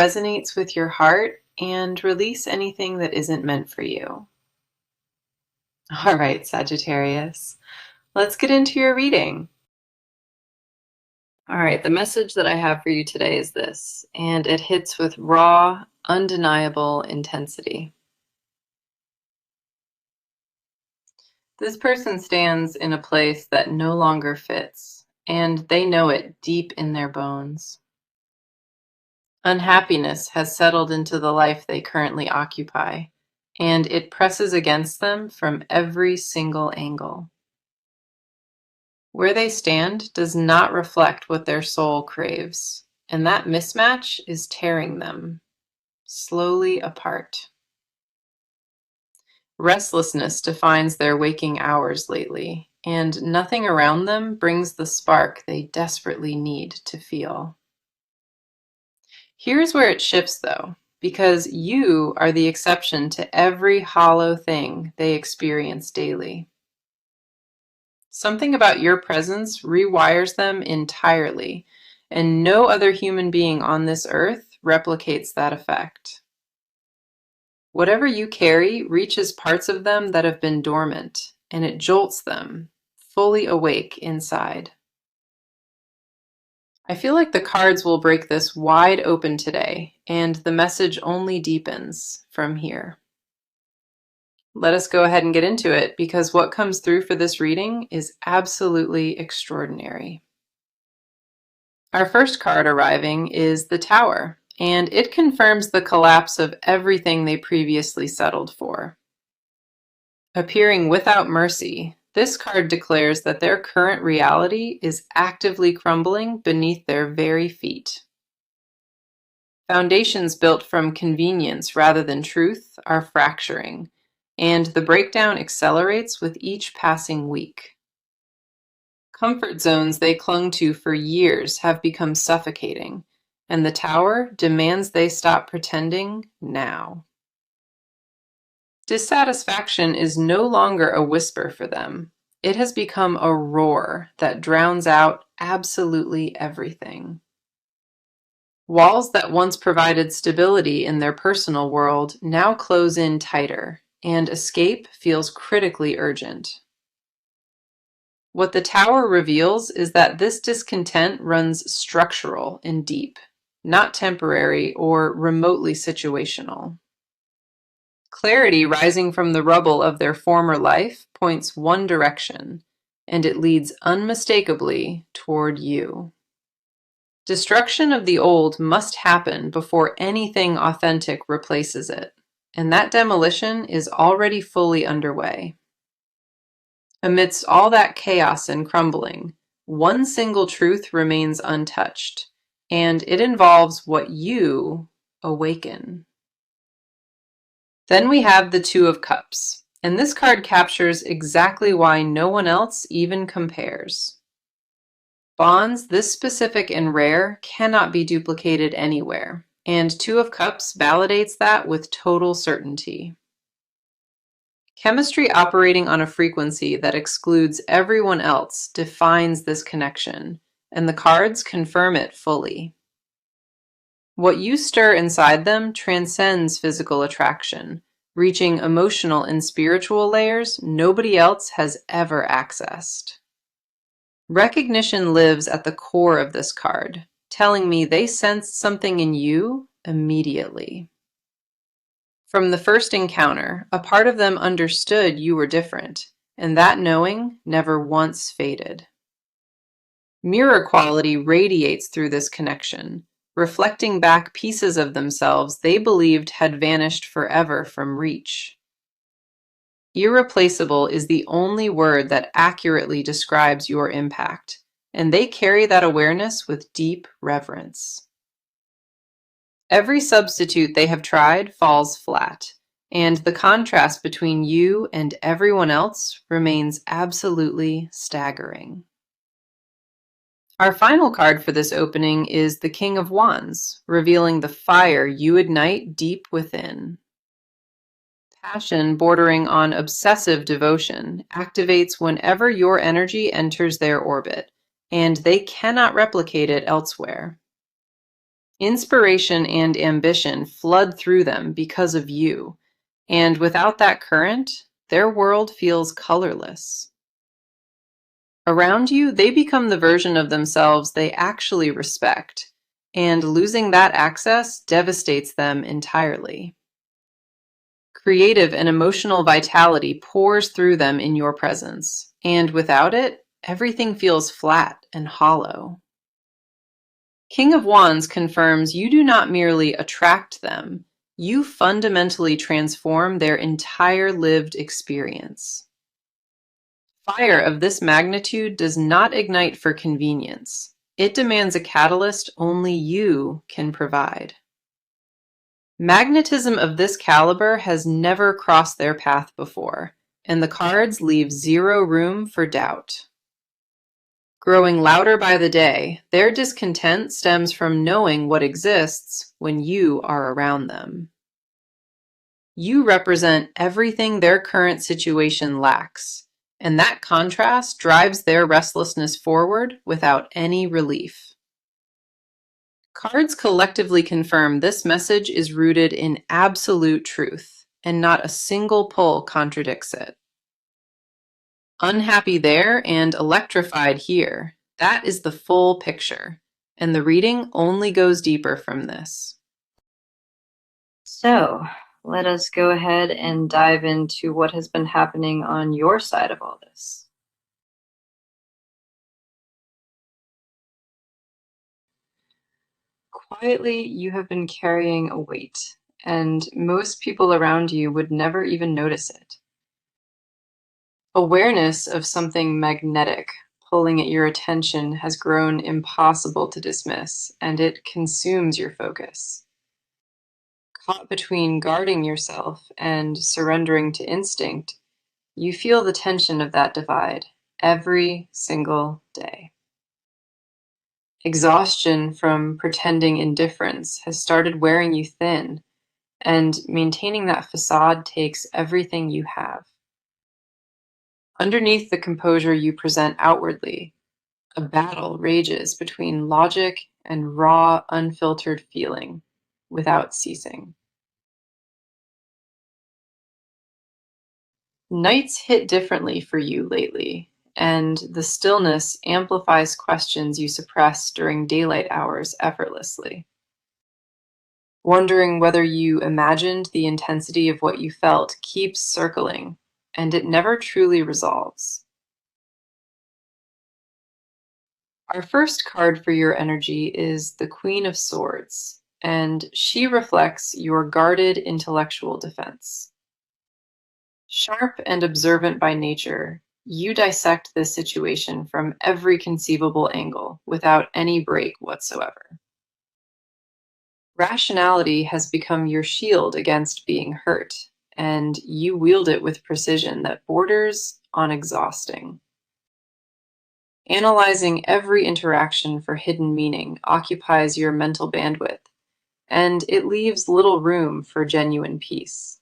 resonates with your heart and release anything that isn't meant for you. All right, Sagittarius, let's get into your reading. All right, the message that I have for you today is this, and it hits with raw, undeniable intensity. This person stands in a place that no longer fits, and they know it deep in their bones. Unhappiness has settled into the life they currently occupy, and it presses against them from every single angle. Where they stand does not reflect what their soul craves, and that mismatch is tearing them slowly apart. Restlessness defines their waking hours lately, and nothing around them brings the spark they desperately need to feel. Here's where it shifts, though, because you are the exception to every hollow thing they experience daily. Something about your presence rewires them entirely, and no other human being on this earth replicates that effect. Whatever you carry reaches parts of them that have been dormant, and it jolts them, fully awake inside. I feel like the cards will break this wide open today, and the message only deepens from here. Let us go ahead and get into it, because what comes through for this reading is absolutely extraordinary. Our first card arriving is the Tower, and it confirms the collapse of everything they previously settled for. Appearing without mercy, this card declares that their current reality is actively crumbling beneath their very feet. Foundations built from convenience rather than truth are fracturing, and the breakdown accelerates with each passing week. Comfort zones they clung to for years have become suffocating, and the Tower demands they stop pretending now. Dissatisfaction is no longer a whisper for them. It has become a roar that drowns out absolutely everything. Walls that once provided stability in their personal world now close in tighter, and escape feels critically urgent. What the Tower reveals is that this discontent runs structural and deep, not temporary or remotely situational. Clarity rising from the rubble of their former life points one direction, and it leads unmistakably toward you. Destruction of the old must happen before anything authentic replaces it, and that demolition is already fully underway. Amidst all that chaos and crumbling, one single truth remains untouched, and it involves what you awaken. Then we have the Two of Cups, and this card captures exactly why no one else even compares. Bonds this specific and rare cannot be duplicated anywhere, and Two of Cups validates that with total certainty. Chemistry operating on a frequency that excludes everyone else defines this connection, and the cards confirm it fully. What you stir inside them transcends physical attraction, reaching emotional and spiritual layers nobody else has ever accessed. Recognition lives at the core of this card, telling me they sensed something in you immediately. From the first encounter, a part of them understood you were different, and that knowing never once faded. Mirror quality radiates through this connection, reflecting back pieces of themselves they believed had vanished forever from reach. Irreplaceable is the only word that accurately describes your impact, and they carry that awareness with deep reverence. Every substitute they have tried falls flat, and the contrast between you and everyone else remains absolutely staggering. Our final card for this opening is the King of Wands, revealing the fire you ignite deep within. Passion bordering on obsessive devotion activates whenever your energy enters their orbit, and they cannot replicate it elsewhere. Inspiration and ambition flood through them because of you, and without that current, their world feels colorless. Around you, they become the version of themselves they actually respect, and losing that access devastates them entirely. Creative and emotional vitality pours through them in your presence, and without it, everything feels flat and hollow. King of Wands confirms you do not merely attract them, you fundamentally transform their entire lived experience. Fire of this magnitude does not ignite for convenience. It demands a catalyst only you can provide. Magnetism of this caliber has never crossed their path before, and the cards leave zero room for doubt. Growing louder by the day, their discontent stems from knowing what exists when you are around them. You represent everything their current situation lacks, and that contrast drives their restlessness forward without any relief. Cards collectively confirm this message is rooted in absolute truth, and not a single pull contradicts it. Unhappy there and electrified here. That is the full picture, and the reading only goes deeper from this. So, let us go ahead and dive into what has been happening on your side of all this. Quietly, you have been carrying a weight, and most people around you would never even notice it. Awareness of something magnetic pulling at your attention has grown impossible to dismiss, and it consumes your focus. Caught between guarding yourself and surrendering to instinct, you feel the tension of that divide every single day. Exhaustion from pretending indifference has started wearing you thin, and maintaining that facade takes everything you have. Underneath the composure you present outwardly, a battle rages between logic and raw, unfiltered feeling without ceasing. Nights hit differently for you lately, and the stillness amplifies questions you suppress during daylight hours effortlessly. Wondering whether you imagined the intensity of what you felt keeps circling, and it never truly resolves. Our first card for your energy is the Queen of Swords, and she reflects your guarded intellectual defense. Sharp and observant by nature, you dissect this situation from every conceivable angle without any break whatsoever. Rationality has become your shield against being hurt, and you wield it with precision that borders on exhausting. Analyzing every interaction for hidden meaning occupies your mental bandwidth, and it leaves little room for genuine peace.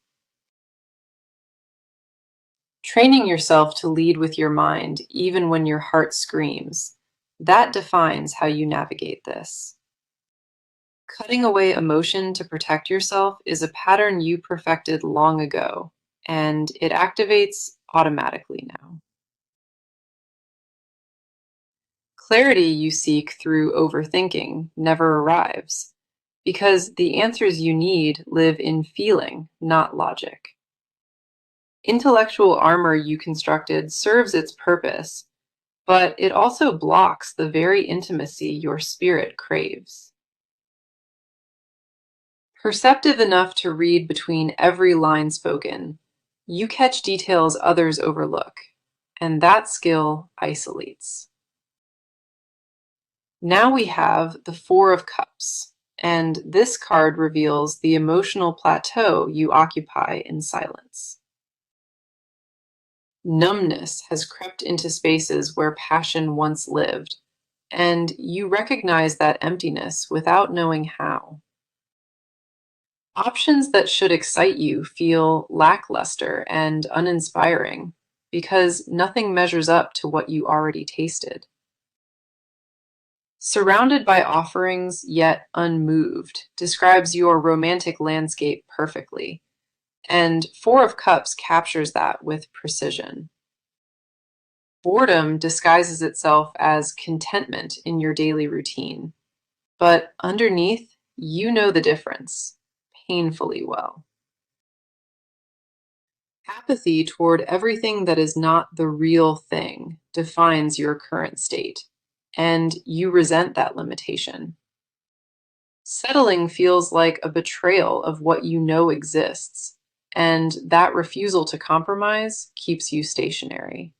Training yourself to lead with your mind, even when your heart screams, that defines how you navigate this. Cutting away emotion to protect yourself is a pattern you perfected long ago, and it activates automatically now. Clarity you seek through overthinking never arrives, because the answers you need live in feeling, not logic. Intellectual armor you constructed serves its purpose, but it also blocks the very intimacy your spirit craves. Perceptive enough to read between every line spoken, you catch details others overlook, and that skill isolates. Now we have the Four of Cups, and this card reveals the emotional plateau you occupy in silence. Numbness has crept into spaces where passion once lived, and you recognize that emptiness without knowing how. Options that should excite you feel lackluster and uninspiring because nothing measures up to what you already tasted. Surrounded by offerings, yet unmoved, describes your romantic landscape perfectly, and Four of Cups captures that with precision. Boredom disguises itself as contentment in your daily routine, but underneath, you know the difference painfully well. Apathy toward everything that is not the real thing defines your current state, and you resent that limitation. Settling feels like a betrayal of what you know exists, and that refusal to compromise keeps you stationary.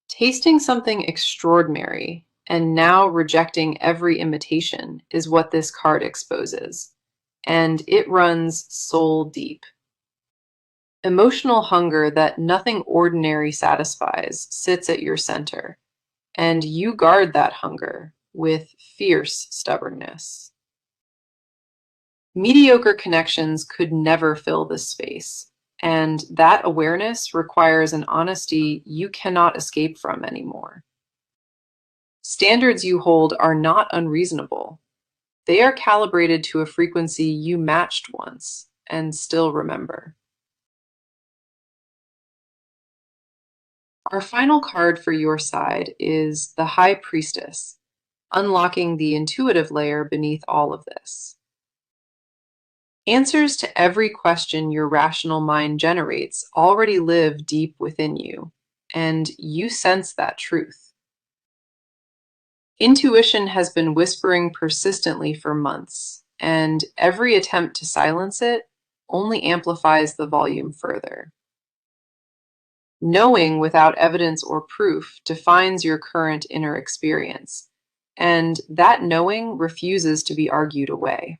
Tasting something extraordinary and now rejecting every imitation is what this card exposes, and it runs soul deep. Emotional hunger that nothing ordinary satisfies sits at your center, and you guard that hunger with fierce stubbornness. Mediocre connections could never fill this space, and that awareness requires an honesty you cannot escape from anymore. Standards you hold are not unreasonable. They are calibrated to a frequency you matched once and still remember. Our final card for your side is the High Priestess, unlocking the intuitive layer beneath all of this. Answers to every question your rational mind generates already live deep within you, and you sense that truth. Intuition has been whispering persistently for months, and every attempt to silence it only amplifies the volume further. Knowing without evidence or proof defines your current inner experience, and that knowing refuses to be argued away.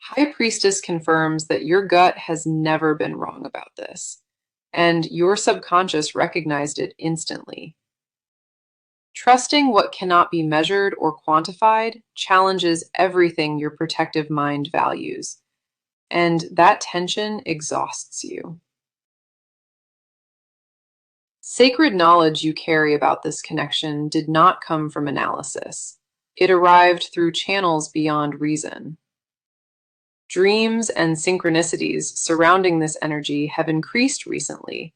High Priestess confirms that your gut has never been wrong about this, and your subconscious recognized it instantly. Trusting what cannot be measured or quantified challenges everything your protective mind values, and that tension exhausts you. Sacred knowledge you carry about this connection did not come from analysis. It arrived through channels beyond reason. Dreams and synchronicities surrounding this energy have increased recently,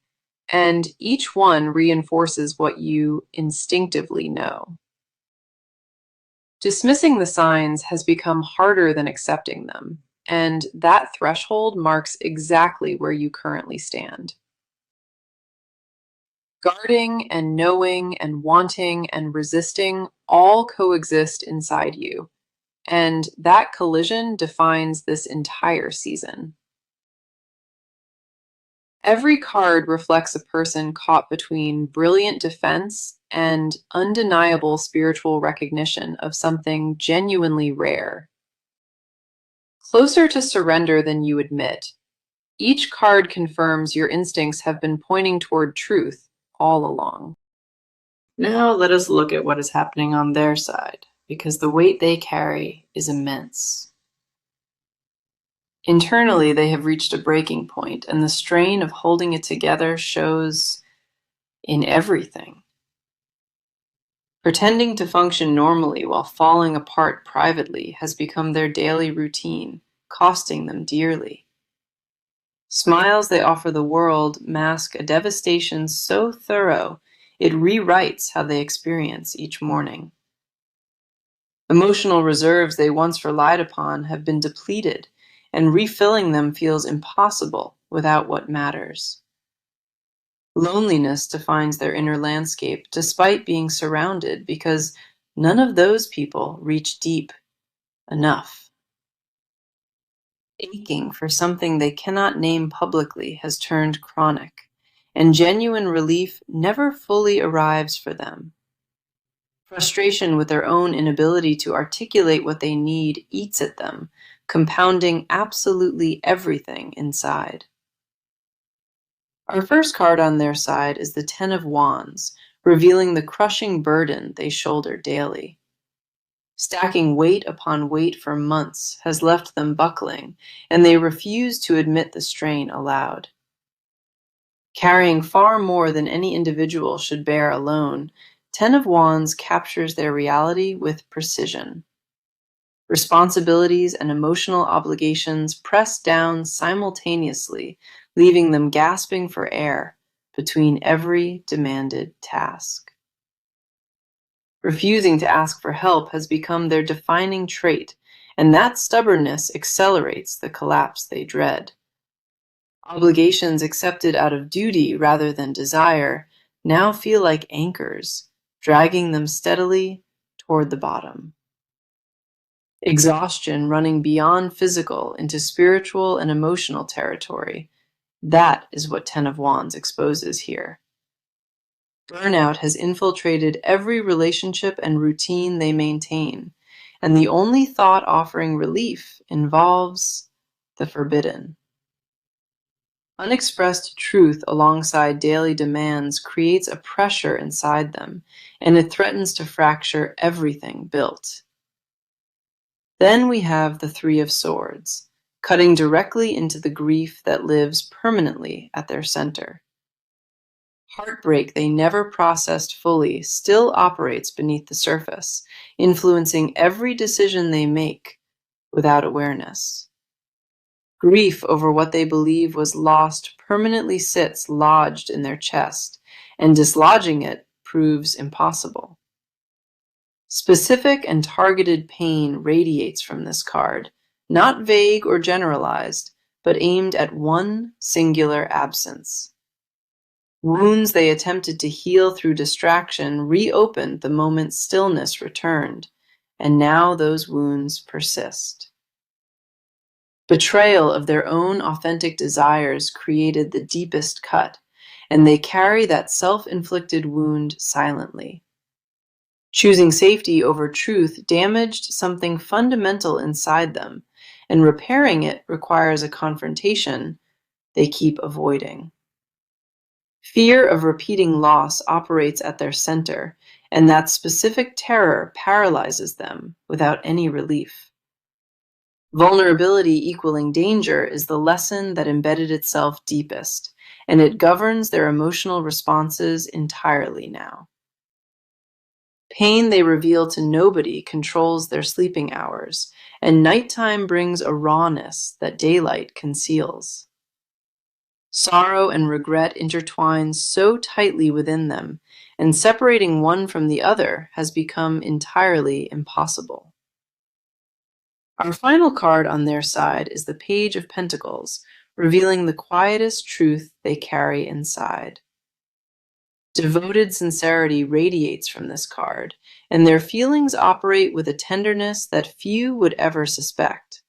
and each one reinforces what you instinctively know. Dismissing the signs has become harder than accepting them, and that threshold marks exactly where you currently stand. Guarding and knowing and wanting and resisting all coexist inside you, and that collision defines this entire season. Every card reflects a person caught between brilliant defense and undeniable spiritual recognition of something genuinely rare. Closer to surrender than you admit, each card confirms your instincts have been pointing toward truth all along. Now let us look at what is happening on their side, because the weight they carry is immense. Internally, they have reached a breaking point, and the strain of holding it together shows in everything. Pretending to function normally while falling apart privately has become their daily routine, costing them dearly. Smiles they offer the world mask a devastation so thorough it rewrites how they experience each morning. Emotional reserves they once relied upon have been depleted, and refilling them feels impossible without what matters. Loneliness defines their inner landscape despite being surrounded, because none of those people reach deep enough. Aching for something they cannot name publicly has turned chronic, and genuine relief never fully arrives for them. Frustration with their own inability to articulate what they need eats at them, compounding absolutely everything inside. Our first card on their side is the Ten of Wands, revealing the crushing burden they shoulder daily. Stacking weight upon weight for months has left them buckling, and they refuse to admit the strain aloud. Carrying far more than any individual should bear alone, Ten of Wands captures their reality with precision. Responsibilities and emotional obligations press down simultaneously, leaving them gasping for air between every demanded task. Refusing to ask for help has become their defining trait, and that stubbornness accelerates the collapse they dread. Obligations accepted out of duty rather than desire now feel like anchors, dragging them steadily toward the bottom. Exhaustion running beyond physical into spiritual and emotional territory. That is what Ten of Wands exposes here. Burnout has infiltrated every relationship and routine they maintain, and the only thought offering relief involves the forbidden. Unexpressed truth alongside daily demands creates a pressure inside them, and it threatens to fracture everything built. Then we have the Three of Swords, cutting directly into the grief that lives permanently at their center. Heartbreak they never processed fully still operates beneath the surface, influencing every decision they make without awareness. Grief over what they believe was lost permanently sits lodged in their chest, and dislodging it proves impossible. Specific and targeted pain radiates from this card, not vague or generalized, but aimed at one singular absence. Wounds they attempted to heal through distraction reopened the moment stillness returned, and now those wounds persist. Betrayal of their own authentic desires created the deepest cut, and they carry that self-inflicted wound silently. Choosing safety over truth damaged something fundamental inside them, and repairing it requires a confrontation they keep avoiding. Fear of repeating loss operates at their center, and that specific terror paralyzes them without any relief. Vulnerability equaling danger is the lesson that embedded itself deepest, and it governs their emotional responses entirely now. Pain they reveal to nobody controls their sleeping hours, and nighttime brings a rawness that daylight conceals. Sorrow and regret intertwine so tightly within them, and separating one from the other has become entirely impossible. Our final card on their side is the Page of Pentacles, revealing the quietest truth they carry inside. Devoted sincerity radiates from this card, and their feelings operate with a tenderness that few would ever suspect.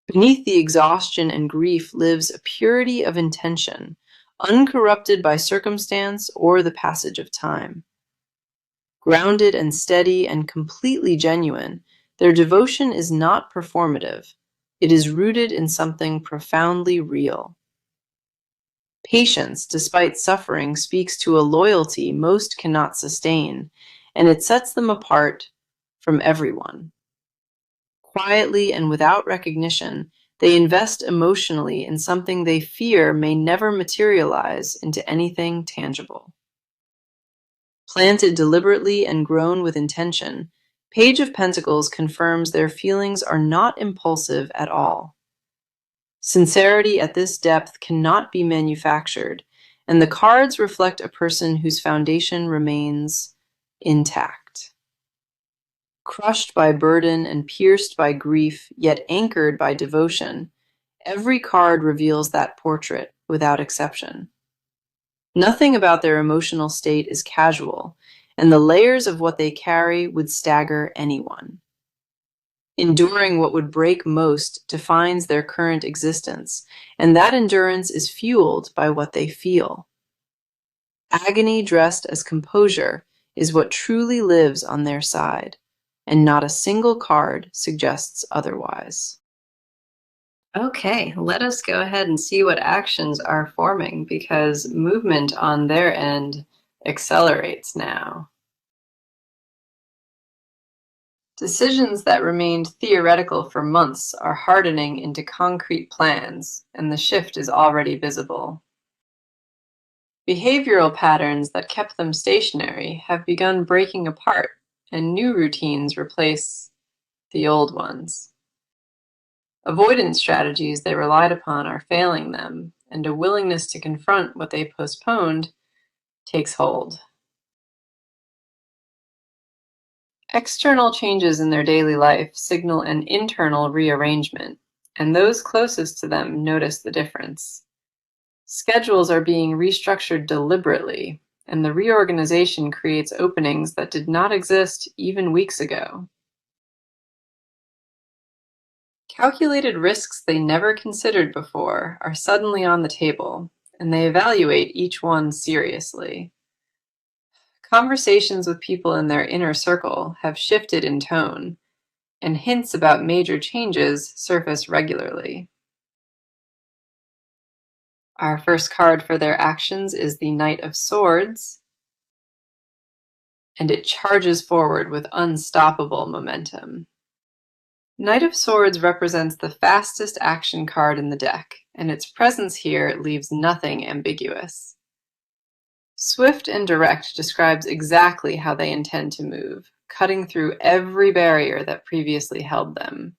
Beneath the exhaustion and grief lives a purity of intention, uncorrupted by circumstance or the passage of time. Grounded and steady and completely genuine, their devotion is not performative. It is rooted in something profoundly real. Patience, despite suffering, speaks to a loyalty most cannot sustain, and it sets them apart from everyone. Quietly and without recognition, they invest emotionally in something they fear may never materialize into anything tangible. Planted deliberately and grown with intention, Page of Pentacles confirms their feelings are not impulsive at all. Sincerity at this depth cannot be manufactured, and the cards reflect a person whose foundation remains intact. Crushed by burden and pierced by grief, yet anchored by devotion, every card reveals that portrait without exception. Nothing about their emotional state is casual, and the layers of what they carry would stagger anyone. Enduring what would break most defines their current existence, and that endurance is fueled by what they feel. Agony dressed as composure is what truly lives on their side, and not a single card suggests otherwise. Okay, let us go ahead and see what actions are forming, because movement on their end accelerates now. Decisions that remained theoretical for months are hardening into concrete plans, and the shift is already visible. Behavioral patterns that kept them stationary have begun breaking apart, and new routines replace the old ones. Avoidance strategies they relied upon are failing them, and a willingness to confront what they postponed takes hold. External changes in their daily life signal an internal rearrangement, and those closest to them notice the difference. Schedules are being restructured deliberately, and the reorganization creates openings that did not exist even weeks ago. Calculated risks they never considered before are suddenly on the table, and they evaluate each one seriously. Conversations with people in their inner circle have shifted in tone, and hints about major changes surface regularly. Our first card for their actions is the Knight of Swords, and it charges forward with unstoppable momentum. Knight of Swords represents the fastest action card in the deck, and its presence here leaves nothing ambiguous. Swift and direct describes exactly how they intend to move, cutting through every barrier that previously held them.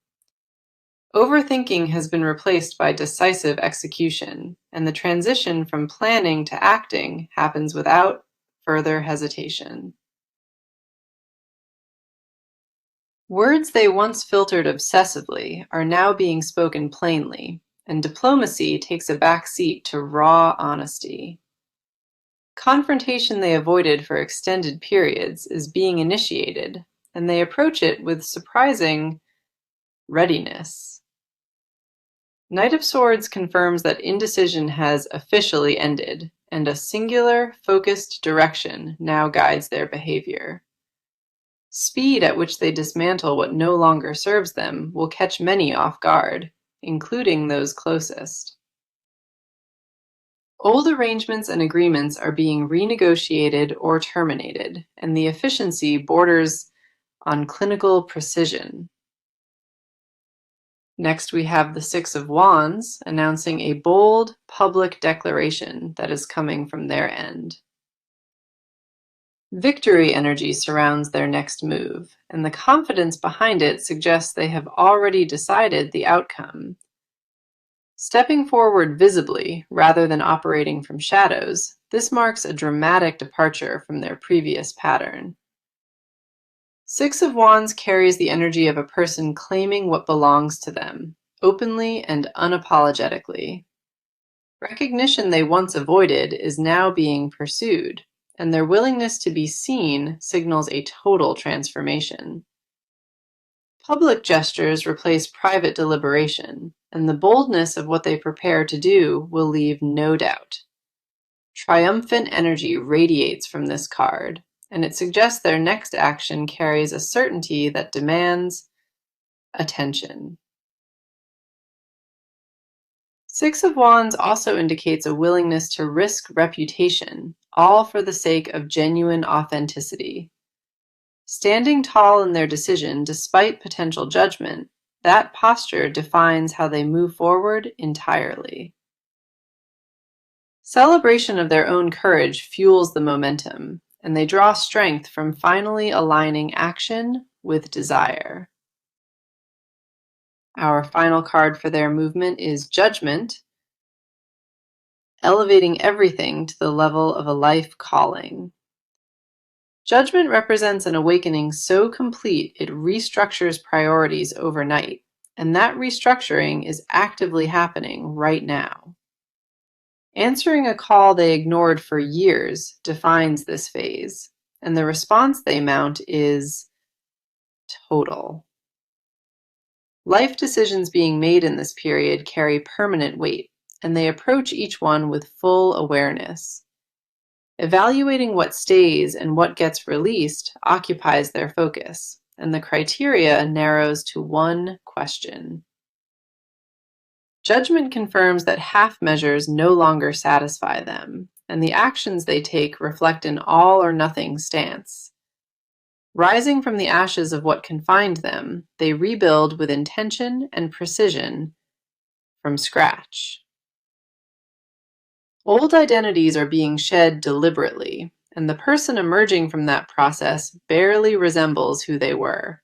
Overthinking has been replaced by decisive execution, and the transition from planning to acting happens without further hesitation. Words they once filtered obsessively are now being spoken plainly, and diplomacy takes a back seat to raw honesty. Confrontation they avoided for extended periods is being initiated, and they approach it with surprising readiness. Knight of Swords confirms that indecision has officially ended, and a singular, focused direction now guides their behavior. Speed at which they dismantle what no longer serves them will catch many off guard, including those closest. Old arrangements and agreements are being renegotiated or terminated, and the efficiency borders on clinical precision. Next, we have the Six of Wands, announcing a bold, public declaration that is coming from their end. Victory energy surrounds their next move, and the confidence behind it suggests they have already decided the outcome. Stepping forward visibly, rather than operating from shadows, this marks a dramatic departure from their previous pattern. Six of Wands carries the energy of a person claiming what belongs to them, openly and unapologetically. Recognition they once avoided is now being pursued, and their willingness to be seen signals a total transformation. Public gestures replace private deliberation, and the boldness of what they prepare to do will leave no doubt. Triumphant energy radiates from this card, and it suggests their next action carries a certainty that demands attention. Six of Wands also indicates a willingness to risk reputation, all for the sake of genuine authenticity. Standing tall in their decision despite potential judgment, that posture defines how they move forward entirely. Celebration of their own courage fuels the momentum, and they draw strength from finally aligning action with desire. Our final card for their movement is Judgment, elevating everything to the level of a life calling. Judgment represents an awakening so complete it restructures priorities overnight, and that restructuring is actively happening right now. Answering a call they ignored for years defines this phase, and the response they mount is total. Life decisions being made in this period carry permanent weight, and they approach each one with full awareness. Evaluating what stays and what gets released occupies their focus, and the criteria narrows to one question. Judgment confirms that half measures no longer satisfy them, and the actions they take reflect an all or nothing stance. Rising from the ashes of what confined them, they rebuild with intention and precision from scratch. Old identities are being shed deliberately, and the person emerging from that process barely resembles who they were.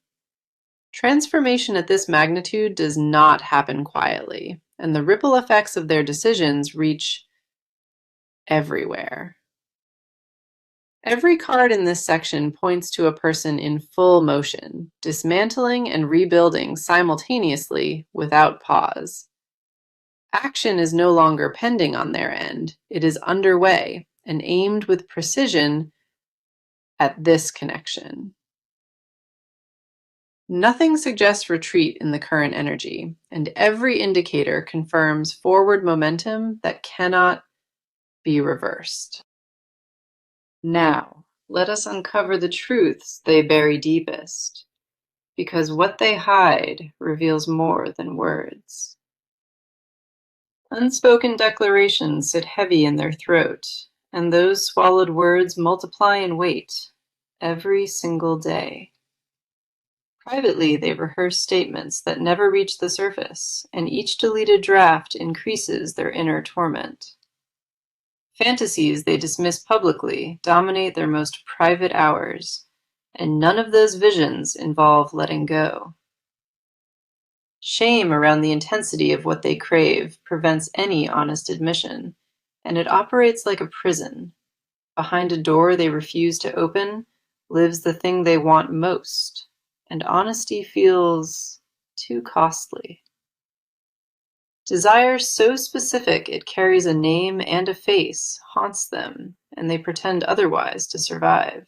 Transformation at this magnitude does not happen quietly, and the ripple effects of their decisions reach everywhere. Every card in this section points to a person in full motion, dismantling and rebuilding simultaneously without pause. Action is no longer pending on their end. It is underway and aimed with precision at this connection. Nothing suggests retreat in the current energy, and every indicator confirms forward momentum that cannot be reversed. Now, let us uncover the truths they bury deepest, because what they hide reveals more than words. Unspoken declarations sit heavy in their throat, and those swallowed words multiply in weight every single day. Privately, they rehearse statements that never reach the surface, and each deleted draft increases their inner torment. Fantasies they dismiss publicly dominate their most private hours, and none of those visions involve letting go. Shame around the intensity of what they crave prevents any honest admission, and it operates like a prison. Behind a door they refuse to open lives the thing they want most, and honesty feels too costly. Desire so specific it carries a name and a face haunts them, and they pretend otherwise to survive.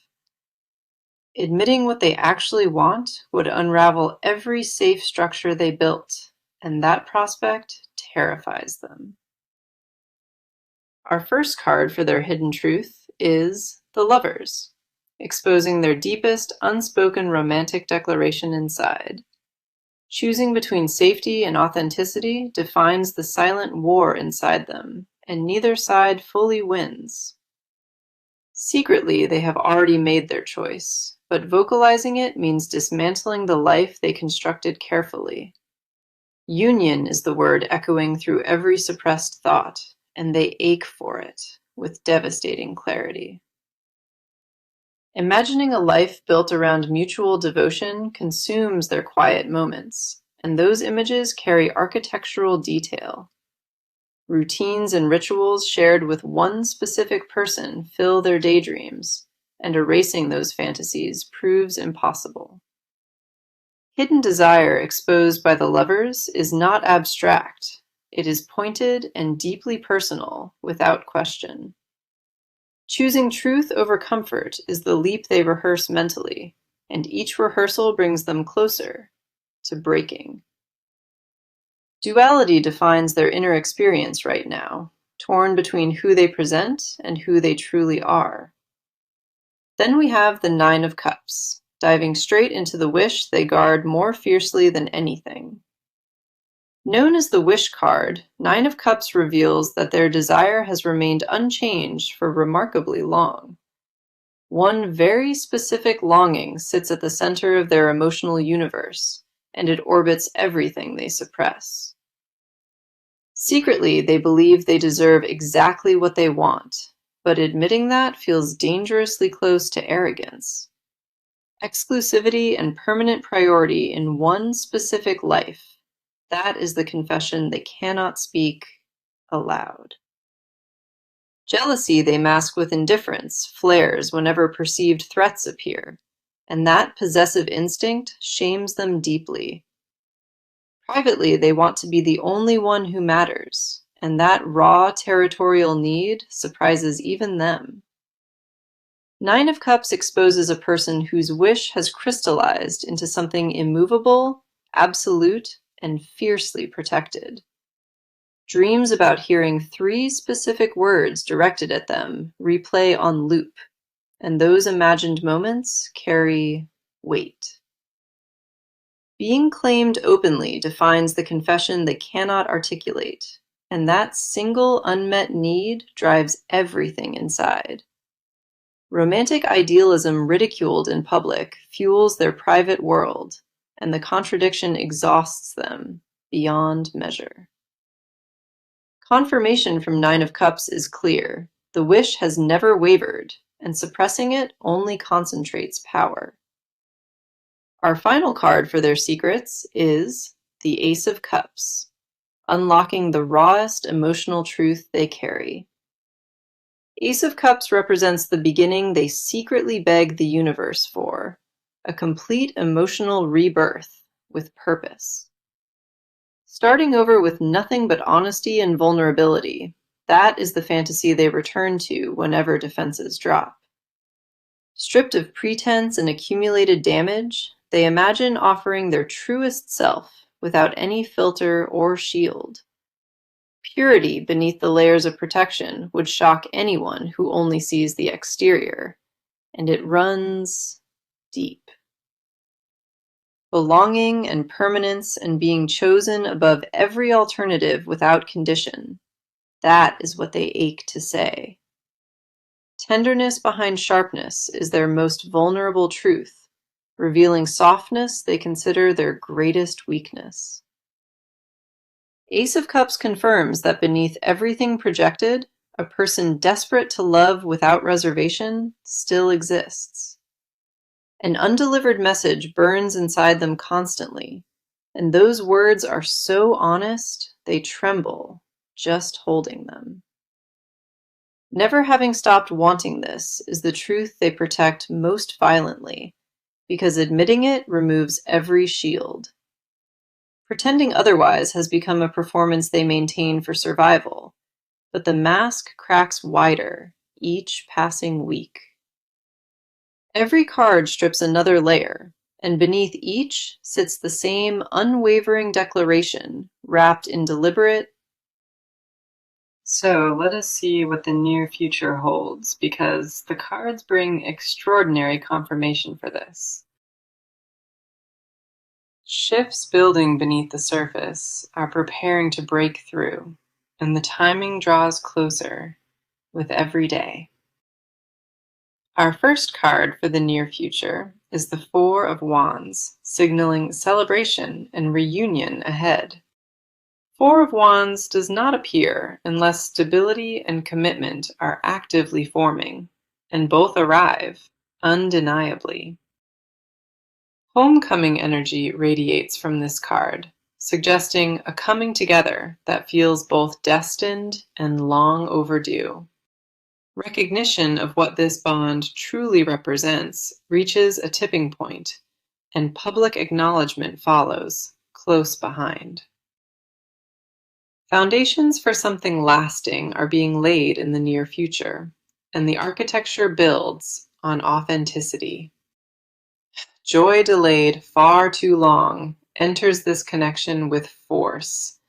Admitting what they actually want would unravel every safe structure they built, and that prospect terrifies them. Our first card for their hidden truth is the Lovers, exposing their deepest unspoken romantic declaration inside. Choosing between safety and authenticity defines the silent war inside them, and neither side fully wins. Secretly, they have already made their choice, but vocalizing it means dismantling the life they constructed carefully. Union is the word echoing through every suppressed thought, and they ache for it with devastating clarity. Imagining a life built around mutual devotion consumes their quiet moments, and those images carry architectural detail. Routines and rituals shared with one specific person fill their daydreams, and erasing those fantasies proves impossible. Hidden desire exposed by the Lovers is not abstract. It is pointed and deeply personal, without question. Choosing truth over comfort is the leap they rehearse mentally, and each rehearsal brings them closer to breaking. Duality defines their inner experience right now, torn between who they present and who they truly are. Then we have the Nine of Cups, diving straight into the wish they guard more fiercely than anything. Known as the Wish card, Nine of Cups reveals that their desire has remained unchanged for remarkably long. One very specific longing sits at the center of their emotional universe, and it orbits everything they suppress. Secretly, they believe they deserve exactly what they want, but admitting that feels dangerously close to arrogance. Exclusivity and permanent priority in one specific life. That is the confession they cannot speak aloud. Jealousy they mask with indifference flares whenever perceived threats appear, and that possessive instinct shames them deeply. Privately, they want to be the only one who matters, and that raw territorial need surprises even them. Nine of Cups exposes a person whose wish has crystallized into something immovable, absolute, and fiercely protected. Dreams about hearing 3 specific words directed at them replay on loop, and those imagined moments carry weight. Being claimed openly defines the confession they cannot articulate, and that single unmet need drives everything inside. Romantic idealism ridiculed in public fuels their private world, and the contradiction exhausts them beyond measure. Confirmation from Nine of Cups is clear. The wish has never wavered, and suppressing it only concentrates power. Our final card for their secrets is the Ace of Cups, unlocking the rawest emotional truth they carry. Ace of Cups represents the beginning they secretly beg the universe for, a complete emotional rebirth with purpose. Starting over with nothing but honesty and vulnerability, that is the fantasy they return to whenever defenses drop. Stripped of pretense and accumulated damage, they imagine offering their truest self without any filter or shield. Purity beneath the layers of protection would shock anyone who only sees the exterior, and it runs deep. Belonging and permanence and being chosen above every alternative without condition. That is what they ache to say. Tenderness behind sharpness is their most vulnerable truth, revealing softness they consider their greatest weakness. Ace of Cups confirms that beneath everything projected, a person desperate to love without reservation still exists. An undelivered message burns inside them constantly, and those words are so honest they tremble just holding them. Never having stopped wanting this is the truth they protect most violently, because admitting it removes every shield. Pretending otherwise has become a performance they maintain for survival, but the mask cracks wider each passing week. Every card strips another layer, and beneath each sits the same unwavering declaration, wrapped in deliberate. So let us see what the near future holds, because the cards bring extraordinary confirmation for this. Shifts building beneath the surface are preparing to break through, and the timing draws closer with every day. Our first card for the near future is the Four of Wands, signaling celebration and reunion ahead. Four of Wands does not appear unless stability and commitment are actively forming, and both arrive undeniably. Homecoming energy radiates from this card, suggesting a coming together that feels both destined and long overdue. Recognition of what this bond truly represents reaches a tipping point, and public acknowledgement follows, close behind. Foundations for something lasting are being laid in the near future, and the architecture builds on authenticity. Joy delayed far too long enters this connection with force,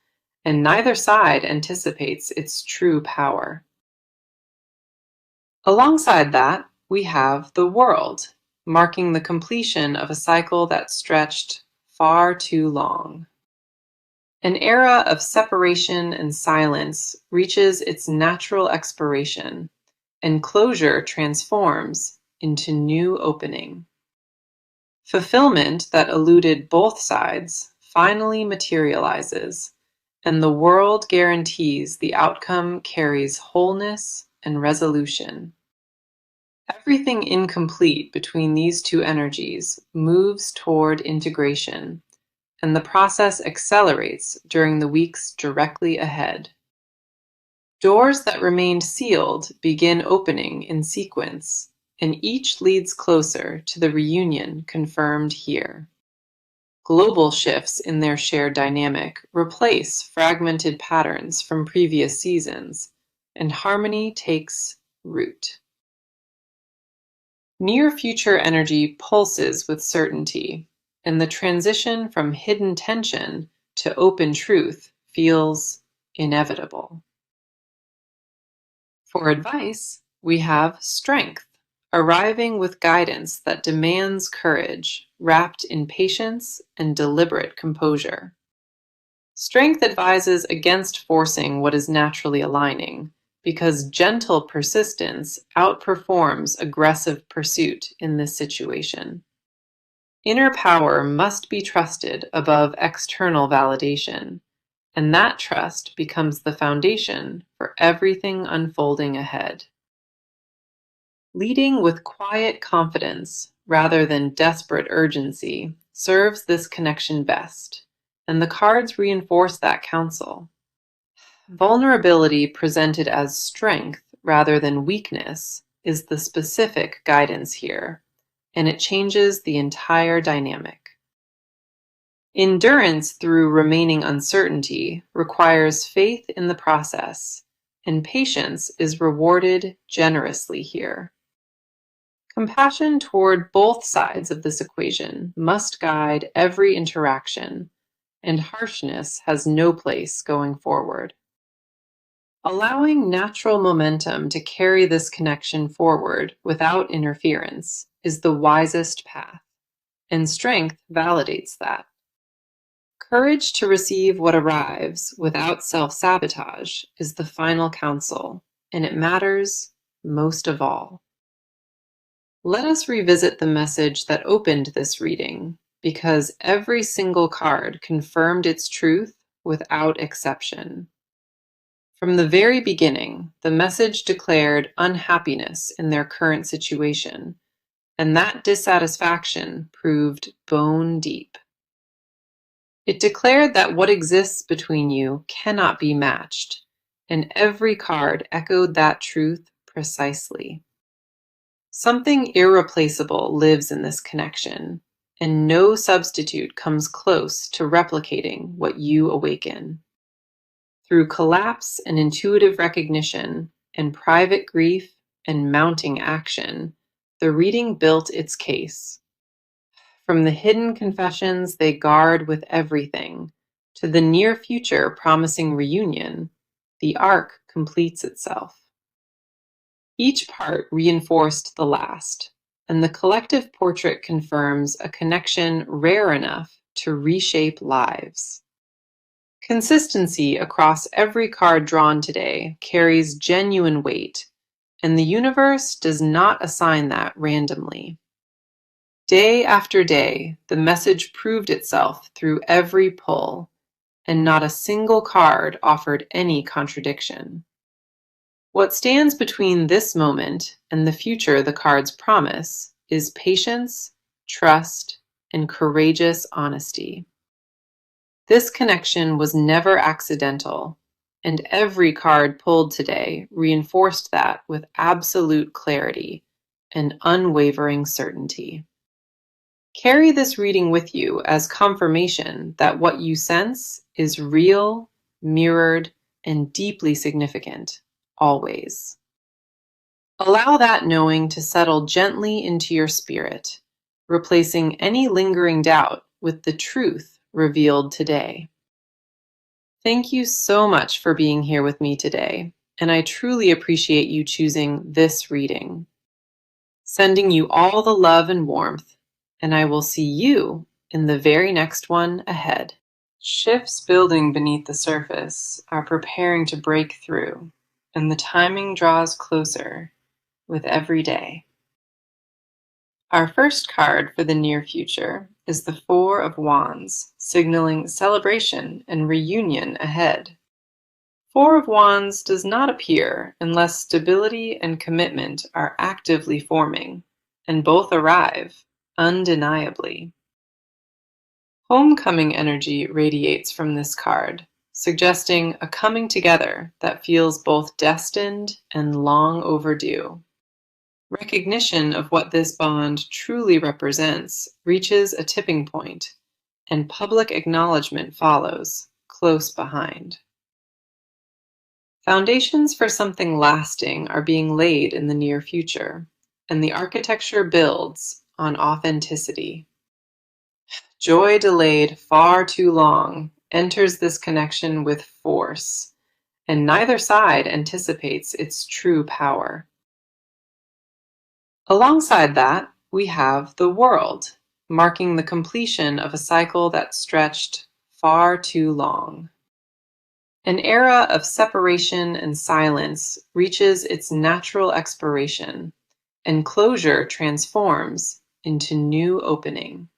and neither side anticipates its true power. Alongside that, we have the World, marking the completion of a cycle that stretched far too long. An era of separation and silence reaches its natural expiration, and closure transforms into new opening. Fulfillment that eluded both sides finally materializes, and the world guarantees the outcome carries wholeness and resolution. Everything incomplete between these two energies moves toward integration, and the process accelerates during the weeks directly ahead. Doors that remained sealed begin opening in sequence, and each leads closer to the reunion confirmed here. Global shifts in their shared dynamic replace fragmented patterns from previous seasons, and harmony takes root. Near future energy pulses with certainty, and the transition from hidden tension to open truth feels inevitable. For advice, we have Strength, arriving with guidance that demands courage, wrapped in patience and deliberate composure. Strength advises against forcing what is naturally aligning, because gentle persistence outperforms aggressive pursuit in this situation. Inner power must be trusted above external validation, and that trust becomes the foundation for everything unfolding ahead. Leading with quiet confidence rather than desperate urgency serves this connection best, and the cards reinforce that counsel. Vulnerability presented as strength rather than weakness is the specific guidance here, and it changes the entire dynamic. Endurance through remaining uncertainty requires faith in the process, and patience is rewarded generously here. Compassion toward both sides of this equation must guide every interaction, and harshness has no place going forward. Allowing natural momentum to carry this connection forward without interference is the wisest path, and strength validates that. Courage to receive what arrives without self-sabotage is the final counsel, and it matters most of all. Let us revisit the message that opened this reading, because every single card confirmed its truth without exception. From the very beginning, the message declared unhappiness in their current situation, and that dissatisfaction proved bone deep. It declared that what exists between you cannot be matched, and every card echoed that truth precisely. Something irreplaceable lives in this connection, and no substitute comes close to replicating what you awaken. Through collapse and intuitive recognition, and private grief and mounting action, the reading built its case. From the hidden confessions they guard with everything, to the near future promising reunion, the arc completes itself. Each part reinforced the last, and the collective portrait confirms a connection rare enough to reshape lives. Consistency across every card drawn today carries genuine weight, and the universe does not assign that randomly. Day after day, the message proved itself through every pull, and not a single card offered any contradiction. What stands between this moment and the future the cards promise is patience, trust, and courageous honesty. This connection was never accidental, and every card pulled today reinforced that with absolute clarity and unwavering certainty. Carry this reading with you as confirmation that what you sense is real, mirrored, and deeply significant, always. Allow that knowing to settle gently into your spirit, replacing any lingering doubt with the truth revealed today. Thank you so much for being here with me today, and I truly appreciate you choosing this reading. Sending you all the love and warmth, and I will see you in the very next one ahead. Shifts building beneath the surface are preparing to break through, and the timing draws closer with every day. Our first card for the near future is the Four of Wands, signaling celebration and reunion ahead. Four of Wands does not appear unless stability and commitment are actively forming, and both arrive undeniably. Homecoming energy radiates from this card, suggesting a coming together that feels both destined and long overdue. Recognition of what this bond truly represents reaches a tipping point, and public acknowledgement follows, close behind. Foundations for something lasting are being laid in the near future, and the architecture builds on authenticity. Joy delayed far too long enters this connection with force, and neither side anticipates its true power. Alongside that, we have the World, marking the completion of a cycle that stretched far too long. An era of separation and silence reaches its natural expiration, and closure transforms into new opening.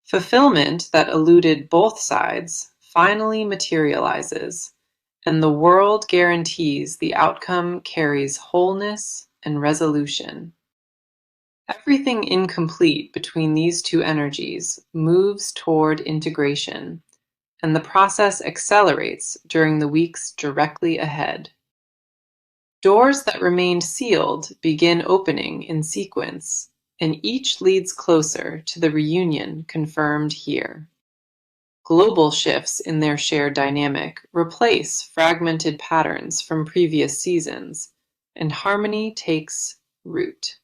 Fulfillment that eluded both sides finally materializes, and the world guarantees the outcome carries wholeness and resolution. Everything incomplete between these two energies moves toward integration, and the process accelerates during the weeks directly ahead. Doors that remained sealed begin opening in sequence, and each leads closer to the reunion confirmed here. Global shifts in their shared dynamic replace fragmented patterns from previous seasons, and harmony takes root.